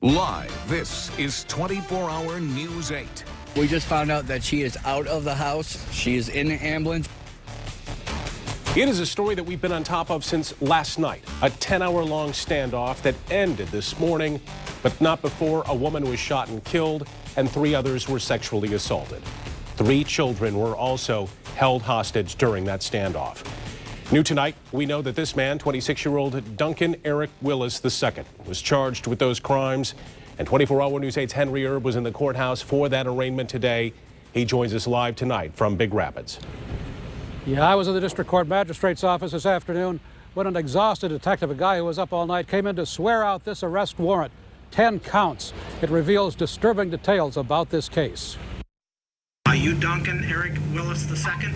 Live, this is 24-hour News 8. We just found out that she is out of the house. She is in the ambulance. It is a story that we've been on top of since last night. A 10-hour-long standoff that ended this morning, but not before a woman was shot and killed and 3 others were sexually assaulted. 3 children were also held hostage during that standoff. New tonight, we know that this man, 26-year-old Duncan Eric Willis II, was charged with those crimes. And 24-hour News 8's Henry Erb was in the courthouse for that arraignment today. He joins us live tonight from Big Rapids. Yeah, I was in the district court magistrate's office this afternoon when an exhausted detective, a guy who was up all night, came in to swear out this arrest warrant. 10 counts. It reveals disturbing details about this case. Are you Duncan Eric Willis II?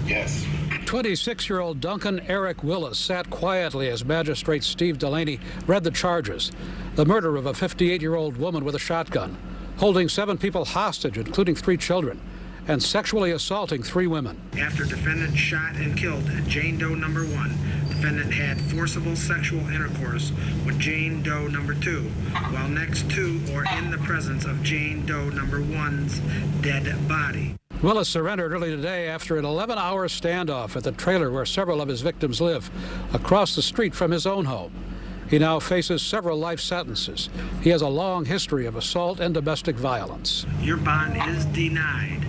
Yes. 26-year-old Duncan Eric Willis sat quietly as Magistrate Steve Delaney read the charges. The murder of a 58-year-old woman with a shotgun, holding 7 people hostage, including 3 children, and sexually assaulting 3 women. After defendant shot and killed Jane Doe number 1, defendant had forcible sexual intercourse with Jane Doe number 2, while next to or in the presence of Jane Doe number 1's dead body. Willis surrendered early today after an 11-hour standoff at the trailer where several of his victims live, across the street from his own home. He now faces several life sentences. He has a long history of assault and domestic violence. Your bond is denied.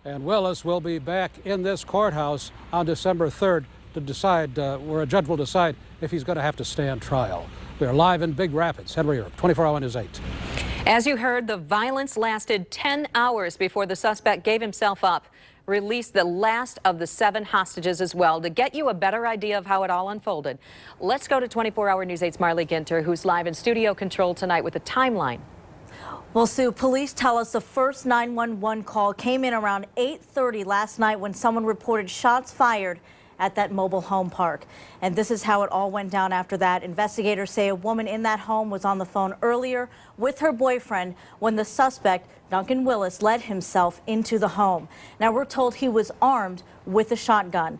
And Willis will be back in this courthouse on December 3rd to decide, where a judge will decide if he's going to have to stand trial. We are live in Big Rapids. Henry Erb, 24-hour News 8. As you heard, the violence lasted 10 hours before the suspect gave himself up, released the last of the 7 hostages as well. To get you a better idea of how it all unfolded, let's go to 24-hour News 8's Marley Ginter, who's live in studio control tonight with a timeline. Well, Sue, police tell us the first 911 call came in around 8:30 last night when someone reported shots fired at that mobile home park. And this is how it all went down after that. Investigators say a woman in that home was on the phone earlier with her boyfriend when the suspect, Duncan Willis, led himself into the home. Now, we're told he was armed with a shotgun.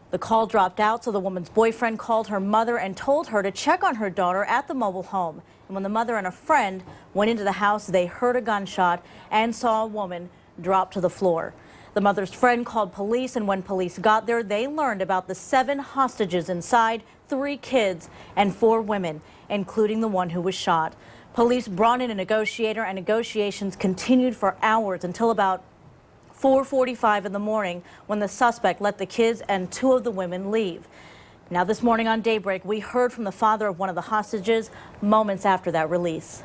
The call dropped out, so the woman's boyfriend called her mother and told her to check on her daughter at the mobile home. And when the mother and a friend went into the house, they heard a gunshot and saw a woman drop to the floor. The mother's friend called police, and when police got there, they learned about the 7 hostages inside, 3 kids and 4 women, including the one who was shot. Police brought in a negotiator, and negotiations continued for hours until about 4:45 in the morning when the suspect let the kids and 2 of the women leave. Now, this morning on Daybreak, we heard from the father of one of the hostages moments after that release.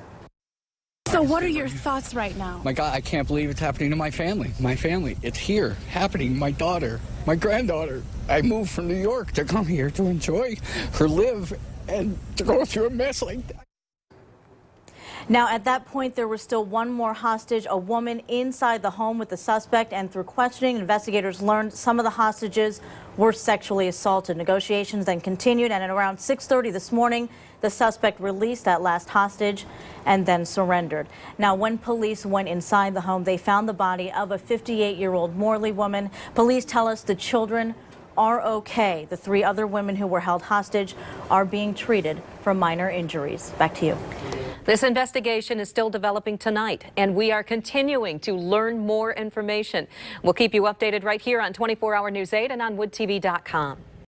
So what are your thoughts right now? My God, I can't believe it's happening to my family. My family, it's here, happening. My daughter, my granddaughter. I moved from New York to come here to enjoy her live and to go through a mess like that. Now, at that point, there was still one more hostage, a woman inside the home with the suspect, and through questioning, investigators learned some of the hostages were sexually assaulted. Negotiations then continued, and at around 6:30 this morning, the suspect released that last hostage and then surrendered. Now, when police went inside the home, they found the body of a 58-year-old Morley woman. Police tell us the children are okay. The 3 other women who were held hostage are being treated for minor injuries. Back to you. This investigation is still developing tonight, and we are continuing to learn more information. We'll keep you updated right here on 24-hour News 8 and on woodtv.com.